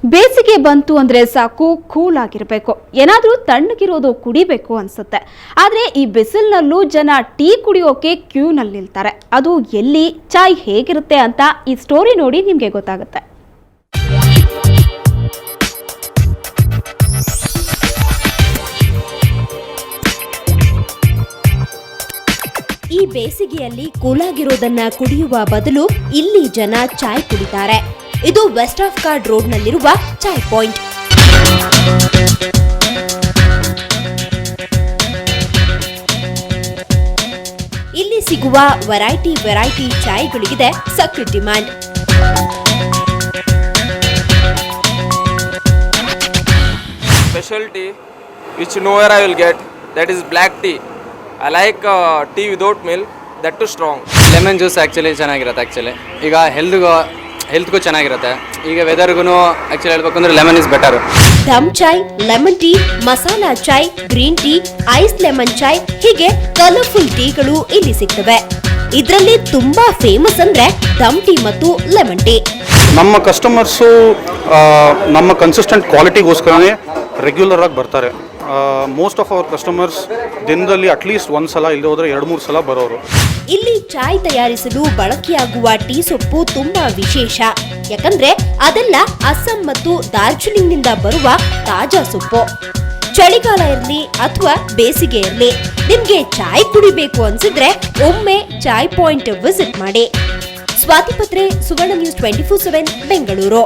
ಬೇಸಿಗೆ ಬಂತು ಅಂದ್ರೆ ಸಾಕು ಕೂಲ್ ಆಗಿರಬೇಕು, ಏನಾದರೂ ತಣ್ಣಗಿರೋದು ಕುಡಿಬೇಕು ಅನ್ಸುತ್ತೆ. ಆದರೆ ಈ ಬಿಸಿಲಿನಲ್ಲೂ ಜನ ಟೀ ಕುಡಿಯೋಕೆ ಕ್ಯೂನಲ್ಲಿ ನಿಲ್ತಾರೆ. ಅದು ಎಲ್ಲಿ, ಚಾಯ್ ಹೇಗಿರುತ್ತೆ ಅಂತ ಈ ಸ್ಟೋರಿ ನೋಡಿ ನಿಮಗೆ ಗೊತ್ತಾಗುತ್ತೆ. ಈ ಬೇಸಿಗೆಯಲ್ಲಿ ಕೂಲಾಗಿರೋದನ್ನ ಕುಡಿಯುವ ಬದಲು ಇಲ್ಲಿ ಜನ ಚಾಯ್ ಕುಡಿತಾರೆ. ಇದು ವೆಸ್ಟ್ ಆಫ್ ಕಾರ್ಡ್ ರೋಡ್ನಲ್ಲಿರುವ ಚಾಯ್ ಪಾಯಿಂಟ್. ಇಲ್ಲಿ ಸಿಗುವ ವೆರೈಟಿ ಚಾಯ್ಗಳಿಗಿದೆ ಸಖತ್ demand. Special tea which nowhere I will get, that is black tea. I like tea without milk, that too strong. Lemon juice actually ಚೆನ್ನಾಗಿರುತ್ತೆ. ಈಗ ಹೆಲ್ತ್ಗೂ ಚೆನ್ನಾಗಿರುತ್ತೆ. ಈಗ ವೆದರ್ಗೂ ಆ್ಯಕ್ಚುಲಿ ಹೇಳ್ಬೇಕು ಅಂದರೆ lemon is better. Dum chai, lemon tea, masala chai, green tea, ice lemon chai, ಹೀಗೆ colourful ಟೀಗಳು ಇಲ್ಲಿ ಸಿಗ್ತವೆ. ಇದರಲ್ಲಿ ತುಂಬಾ ಫೇಮಸ್ ಅಂದ್ರೆ ದಮ್ ಟೀ ಮತ್ತು ಲೆಮನ್ ಟೀ. ನಮ್ಮ ಕಸ್ಟಮರ್ಸು ನಮ್ಮ ಕನ್ಸಿಸ್ಟೆಂಟ್ ಕ್ವಾಲಿಟಿಗೋಸ್ಕರನೇ ರೆಗ್ಯುಲರ್ ಆಗಿ ಬರ್ತಾರೆ. ಮೋಸ್ಟ್ ಆಫ್ ಅವರ್ ಕಸ್ಟಮರ್ಸ್ ದಿನದಲ್ಲಿ ಅಟ್ಲೀಸ್ಟ್ ಒಂದು ಸಲ ಇಲ್ಲದೆ ಹೋದರೆ 2-3 ಸಲ ಬರೋರು. ಇಲ್ಲಿ ಚಾಯ್ ತಯಾರಿಸಲು ಬಳಕೆಯಾಗುವ ಟೀ ಸೊಪ್ಪು ತುಂಬಾ ವಿಶೇಷ. ಯಾಕಂದ್ರೆ ಅದೆಲ್ಲ ಅಸ್ಸಾಂ ಮತ್ತು ಡಾರ್ಜಿಲಿಂಗ್ನಿಂದ ಬರುವ ತಾಜಾ ಸೊಪ್ಪು. ಚಳಿಗಾಲ ಇರಲಿ ಅಥವಾ ಬೇಸಿಗೆ ಇರಲಿ, ನಿಮ್ಗೆ ಚಾಯ್ ಕುಡಿಬೇಕು ಅನ್ಸಿದ್ರೆ ಒಮ್ಮೆ ಚಾಯ್ ಪಾಯಿಂಟ್ ವಿಸಿಟ್ ಮಾಡಿ. ಸ್ವಾತಿ ಪತ್ರೆ, ಸುವರ್ಣ ನ್ಯೂಸ್ 24/7 ಬೆಂಗಳೂರು.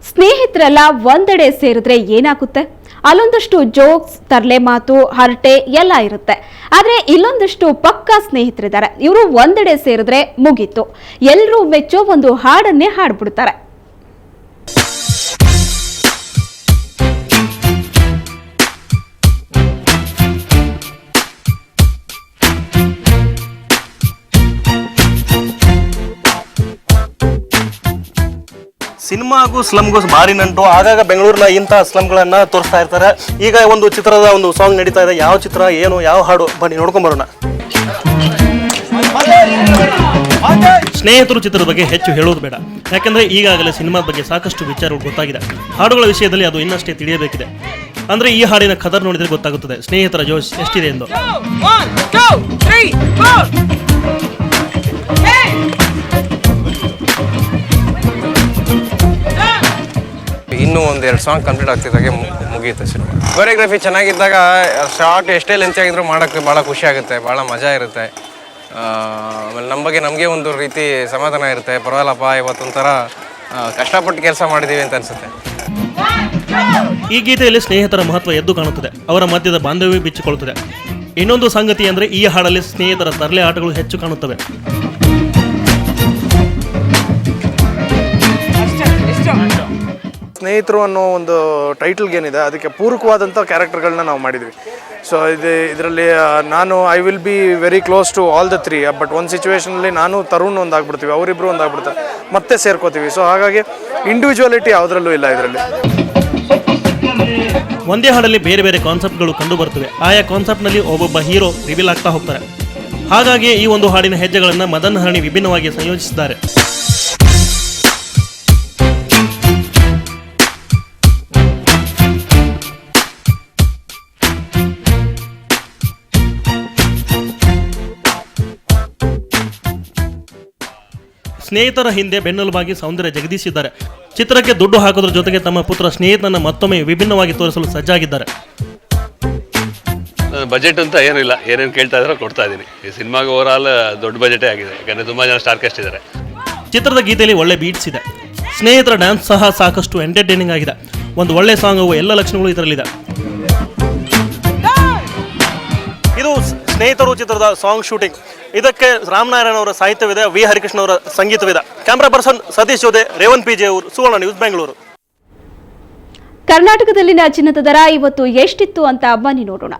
ಸ್ನೇಹಿತರೆಲ್ಲ ಒಂದೆಡೆ ಸೇರಿದ್ರೆ ಏನಾಗುತ್ತೆ? ಅಲ್ಲೊಂದಷ್ಟು ಜೋಕ್ಸ್, ತರ್ಲೆ ಮಾತು, ಹರಟೆ ಎಲ್ಲ ಇರುತ್ತೆ. ಆದ್ರೆ ಇಲ್ಲೊಂದಷ್ಟು ಪಕ್ಕಾ ಸ್ನೇಹಿತರಿದ್ದಾರೆ. ಇವರು ಒಂದೆಡೆ ಸೇರಿದ್ರೆ ಮುಗೀತು, ಎಲ್ಲರೂ ಮೆಚ್ಚೋ ಒಂದು ಹಾಡನ್ನೇ ಹಾಡ್ಬಿಡ್ತಾರೆ. ಸಿನಿಮಾಗೂ ಸ್ಲಮ್ಗೂ ಭಾರಿ ನಂಟು. ಆಗಾಗ ಬೆಂಗಳೂರಿನ ಇಂತಹ ಸ್ಲಮ್ಗಳನ್ನ ತೋರಿಸ್ತಾ ಇರ್ತಾರೆ. ಈಗ ಒಂದು ಚಿತ್ರದ ಒಂದು ಸಾಂಗ್ ನಡೀತಾ ಇದೆ. ಯಾವ ಚಿತ್ರ, ಏನು, ಯಾವ ಹಾಡು, ಬನ್ನಿ ನೋಡ್ಕೊಂಡ್ ಬರೋಣ. ಸ್ನೇಹಿತರು ಚಿತ್ರದ ಬಗ್ಗೆ ಹೆಚ್ಚು ಹೇಳೋದು ಬೇಡ, ಯಾಕಂದ್ರೆ ಈಗಾಗಲೇ ಸಿನಿಮಾದ ಬಗ್ಗೆ ಸಾಕಷ್ಟು ವಿಚಾರಗಳು ಗೊತ್ತಾಗಿದೆ. ಹಾಡುಗಳ ವಿಷಯದಲ್ಲಿ ಅದು ಇನ್ನಷ್ಟೇ ತಿಳಿಯಬೇಕಿದೆ. ಅಂದ್ರೆ ಈ ಹಾಡಿನ ಕದರ್ ನೋಡಿದ್ರೆ ಗೊತ್ತಾಗುತ್ತದೆ ಸ್ನೇಹಿತರ ಜೋಶ್ ಎಷ್ಟಿದೆ ಎಂದು. ಇನ್ನೂ 1-2 ಸಾಂಗ್ ಕಂಪ್ಲೀಟ್ ಆಗ್ತಿದ್ದಾಗೆ ಮುಗಿಯುತ್ತೆ ಸಿನಿಮಾ. ಕೊರಿಯೋಗ್ರಫಿ ಚೆನ್ನಾಗಿದ್ದಾಗ ಶಾರ್ಟ್ ಎಷ್ಟೇ ಲೆಂತ್ ಆಗಿದ್ರು ಮಾಡೋಕ್ಕೆ ಭಾಳ ಖುಷಿ ಆಗುತ್ತೆ, ಭಾಳ ಮಜಾ ಇರುತ್ತೆ. ಆಮೇಲೆ ನಮ್ಮ ಬಗ್ಗೆ ನಮಗೆ ಒಂದು ರೀತಿ ಸಮಾಧಾನ ಇರುತ್ತೆ. ಪರವಾಗಿಲ್ಲಪ್ಪ, ಇವತ್ತೊಂಥರ ಕಷ್ಟಪಟ್ಟು ಕೆಲಸ ಮಾಡಿದ್ದೀವಿ ಅಂತ ಅನಿಸುತ್ತೆ. ಈ ಗೀತೆಯಲ್ಲಿ ಸ್ನೇಹಿತರ ಮಹತ್ವ ಎದ್ದು ಕಾಣುತ್ತದೆ. ಅವರ ಮಧ್ಯದ ಬಾಂಧವ್ಯ ಬಿಚ್ಚಿಕೊಳ್ಳುತ್ತದೆ. ಇನ್ನೊಂದು ಸಂಗತಿ ಅಂದರೆ ಈ ಹಾಡಲ್ಲಿ ಸ್ನೇಹಿತರ ತರಲೆ ಆಟಗಳು ಹೆಚ್ಚು ಕಾಣುತ್ತವೆ. ಸ್ನೇಹಿತರು ಅನ್ನೋ ಒಂದು ಟೈಟಲ್ಗೆ ಏನಿದೆ, ಅದಕ್ಕೆ ಪೂರಕವಾದಂಥ ಕ್ಯಾರೆಕ್ಟರ್ಗಳನ್ನ ನಾವು ಮಾಡಿದ್ವಿ. ಸೊ ಇದರಲ್ಲಿ ನಾನು I will be very close to all the 3. But ಒಂದು ಸಿಚುವೇಷನಲ್ಲಿ ನಾನು ತರುಣ್ ಒಂದಾಗ್ಬಿಡ್ತೀವಿ, ಅವರಿಬ್ಬರು ಒಂದಾಗ್ಬಿಡ್ತಾರೆ, ಮತ್ತೆ ಸೇರ್ಕೋತೀವಿ. ಸೊ ಹಾಗಾಗಿ ಇಂಡಿವಿಜುವಾಲಿಟಿ ಯಾವುದರಲ್ಲೂ ಇಲ್ಲ ಇದರಲ್ಲಿ. ಒಂದೇ ಹಾಡಲ್ಲಿ ಬೇರೆ ಬೇರೆ ಕಾನ್ಸೆಪ್ಟ್ಗಳು ಕಂಡು ಬರ್ತವೆ. ಆಯಾ ಕಾನ್ಸೆಪ್ಟ್ನಲ್ಲಿ ಒಬ್ಬೊಬ್ಬ ಹೀರೋ ರಿವೀಲ್ ಆಗ್ತಾ ಹೋಗ್ತಾರೆ. ಹಾಗಾಗಿ ಈ ಒಂದು ಹಾಡಿನ ಹೆಜ್ಜೆಗಳನ್ನು ಮದನ್ ಹರಣಿ ವಿಭಿನ್ನವಾಗಿ ಸಂಯೋಜಿಸಿದ್ದಾರೆ. ಸ್ನೇಹಿತರ ಹಿಂದೆ ಬೆನ್ನೆಲುಬಾಗಿ ಸೌಂದರ್ಯ ಜಗದೀಶಿದ್ದಾರೆ. ಚಿತ್ರಕ್ಕೆ ದುಡ್ಡು ಹಾಕೋದ್ರ ಜೊತೆಗೆ ತಮ್ಮ ಪುತ್ರ ಸ್ನೇಹಿತನನ್ನ ಮತ್ತೊಮ್ಮೆ ವಿಭಿನ್ನವಾಗಿ ತೋರಿಸಲು ಸಜ್ಜಾಗಿದ್ದಾರೆ. ಬಜೆಟ್ ಅಂತ ಏನಿಲ್ಲ, ಏನೇನು ಕೇಳ್ತಾ ಇದ್ರೆ ಕೊಡ್ತಾ ಇದ್ದೀನಿ. ಈ ಸಿನಿಮಾಗೆ ಓವರ್ ಆಲ್ ದೊಡ್ಡ ಬಜೆಟೇ ಆಗಿದೆ, ಯಾಕಂದರೆ ತುಂಬ ಜನ ಸ್ಟಾರ್ ಕಾಸ್ಟ್ ಇದ್ದಾರೆ. ಚಿತ್ರದ ಗೀತೆಯಲ್ಲಿ ಒಳ್ಳೆ ಬೀಟ್ಸ್ ಇದೆ. ಸ್ನೇಹಿತರ ಡ್ಯಾನ್ಸ್ ಸಹ ಸಾಕಷ್ಟು ಎಂಟರ್ಟೈನಿಂಗ್ ಆಗಿದೆ. ಒಂದು ಒಳ್ಳೆ ಸಾಂಗ್, ಅವು ಎಲ್ಲ ಲಕ್ಷಣಗಳು ಇದರಲ್ಲಿದೆ. ಇದು ಸ್ನೇಹಿತರು ಚಿತ್ರದ ಸಾಂಗ್ ಶೂಟಿಂಗ್. ಇದಕ್ಕೆ ರಾಮನಾರಾಯಣ ಅವರ ಸಾಹಿತ್ಯವಿದೆ, ವಿ ಹರಿಕೃಷ್ಣ ಅವರ ಸಂಗೀತವಿದೆ. Camera person Satish Jode, Revanth PJ ಅವರು, ಸುವರ್ಣ ನ್ಯೂಸ್ ಬೆಂಗಳೂರು. ಕರ್ನಾಟಕದಲ್ಲಿನ ಚಿನ್ನದ ದರ ಇವತ್ತು ಎಷ್ಟಿತ್ತು ಅಂತ ಬನ್ನಿ ನೋಡೋಣ.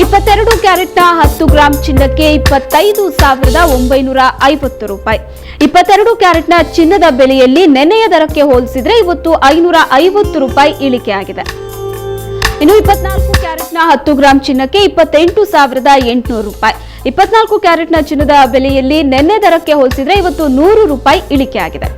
22 ಕ್ಯಾರೆಟ್ನ 10 ಗ್ರಾಂ ಚಿನ್ನಕ್ಕೆ 25,950 ರೂಪಾಯಿ. 22 ಕ್ಯಾರೆಟ್ನ ಚಿನ್ನದ ಬೆಲೆಯಲ್ಲಿ ನೆನೆಯ ದರಕ್ಕೆ ಹೋಲಿಸಿದ್ರೆ ಇವತ್ತು 550 ರೂಪಾಯಿ ಇಳಿಕೆಯಾಗಿದೆ. ಇನ್ನು 24 ಕ್ಯಾರೆಟ್ನ 10 ಗ್ರಾಂ ಚಿನ್ನಕ್ಕೆ 28,800 ರೂಪಾಯಿ. 24 ಕ್ಯಾರೆಟ್ನ ಚಿನ್ನದ ಬೆಲೆಯಲ್ಲಿ ನಿನ್ನೆ ದರಕ್ಕೆ ಹೋಲಿಸಿದ್ರೆ ಇವತ್ತು 100 ರೂಪಾಯಿ ಇಳಿಕೆ ಆಗಿದೆ.